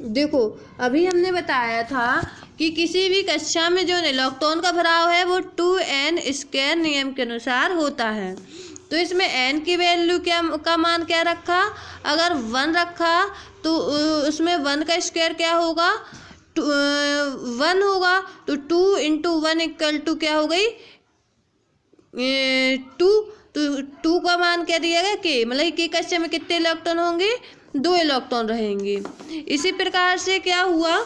देखो, अभी हमने बताया था कि किसी भी कक्षा में जो इलेक्ट्रॉन का भराव है वो 2n² नियम के अनुसार होता है। तो इसमें n की वैल्यू का मान क्या रखा, अगर 1 रखा तो उसमें 1 का स्क्वायर क्या होगा, 1 होगा। तो 2 × 1 = क्या हो गई, 2। तो 2 का मान क्या दिया गया, k, मतलब k कक्षा में कितने इलेक्ट्रॉन होंगे, 2 इलेक्ट्रॉन रहेंगे। इसी प्रकार से क्या हुआ,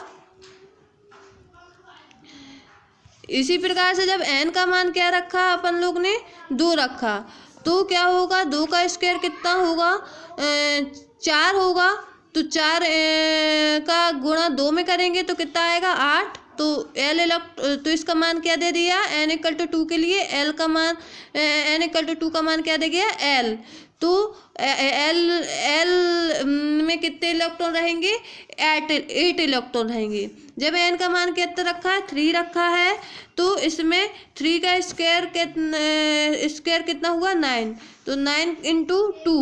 इसी प्रकार से जब n का मान क्या रखा अपन लोग ने, 2 रखा, तो क्या होगा, 2 का स्क्वायर कितना होगा, 4 होगा। तो 4 का गुणा 2 में करेंगे तो कितना आएगा, 8। तो तो इसका मान क्या दे दिया, n = 2 के लिए n = 2 का मान क्या दे गया, l। तो l में कितने इलेक्ट्रॉन रहेंगे, 8 इलेक्ट्रॉन रहेंगे। जब n का मान कितना रखा है, 3 रखा है, तो इसमें 3 का स्क्वायर कितना हुआ, 9। तो 9 × 2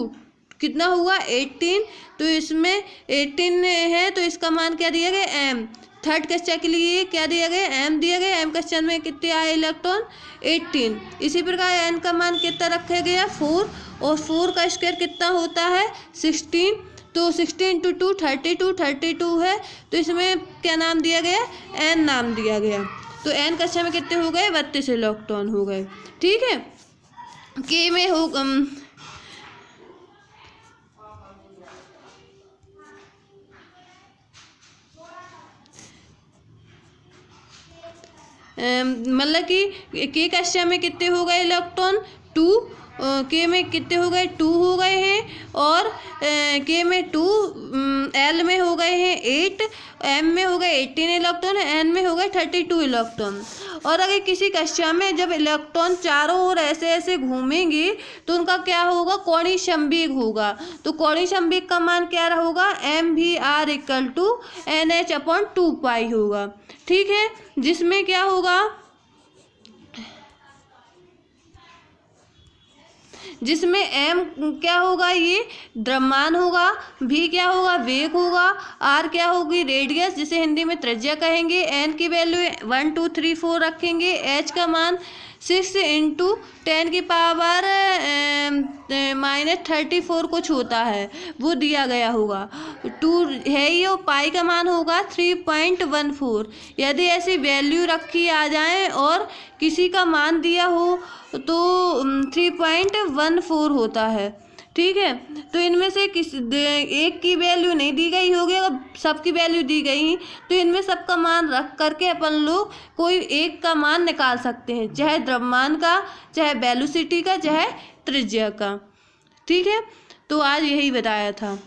कितना हुआ, 18। तो इसमें 18 है, तो इसका मान क्या दिया गया, m। थर्ड कक्षा के लिए क्या दिया गया, m दिया गया। m कक्षा में कितने आए इलेक्ट्रॉन, 18। इसी प्रकार n का मान कितना रखा गया, 4, और 4 का स्क्वायर कितना होता है, 16। तो 16 × 2 32 है। तो इसमें क्या नाम दिया गया, n नाम दिया गया। तो n कक्षा में कितने हो गए, 32 इलेक्ट्रॉन हो गए। ठीक है, k में हो मतलब कि के कक्षा में कितने हो गए इलेक्ट्रॉन, 2। के में कितने हो गए, 2 हो गए हैं। और के में 2, एल में हो गए हैं 8, एम में हो गए 18 इलेक्ट्रॉन, एन में हो गए 32 इलेक्ट्रॉन। और अगर किसी कक्षा में जब इलेक्ट्रॉन चारों ओर ऐसे ऐसे घूमेंगे तो उनका क्या होगा, कोणीय संवेग होगा। तो कोणीय संवेग का मान क्या होगा, mvr = nh/2π होगा। ठीक है, जिसमें क्या होगा, जिसमें m क्या होगा, ये द्रव्यमान होगा, v क्या होगा, वेग होगा, r क्या होगी, रेडियस जिसे हिंदी में त्रिज्या कहेंगे, n की वैल्यू 1 2 3 4 रखेंगे, h का मान 6 × 10⁻34 कुछ होता है, वो दिया गया होगा। 2 है ये, और पाई का मान होगा 3.14। यदि ऐसी वैल्यू रखी आ जाए और किसी का मान दिया हो तो 3.14 होता है। ठीक है, तो इनमें से एक की वैल्यू नहीं दी गई होगी, अगर सबकी वैल्यू दी गई तो इनमें सबका मान रख करके अपन लोग कोई एक का मान निकाल सकते हैं, चाहे द्रव्यमान का, चाहे वेलोसिटी का, चाहे त्रिज्या का। ठीक है, तो आज यही बताया था।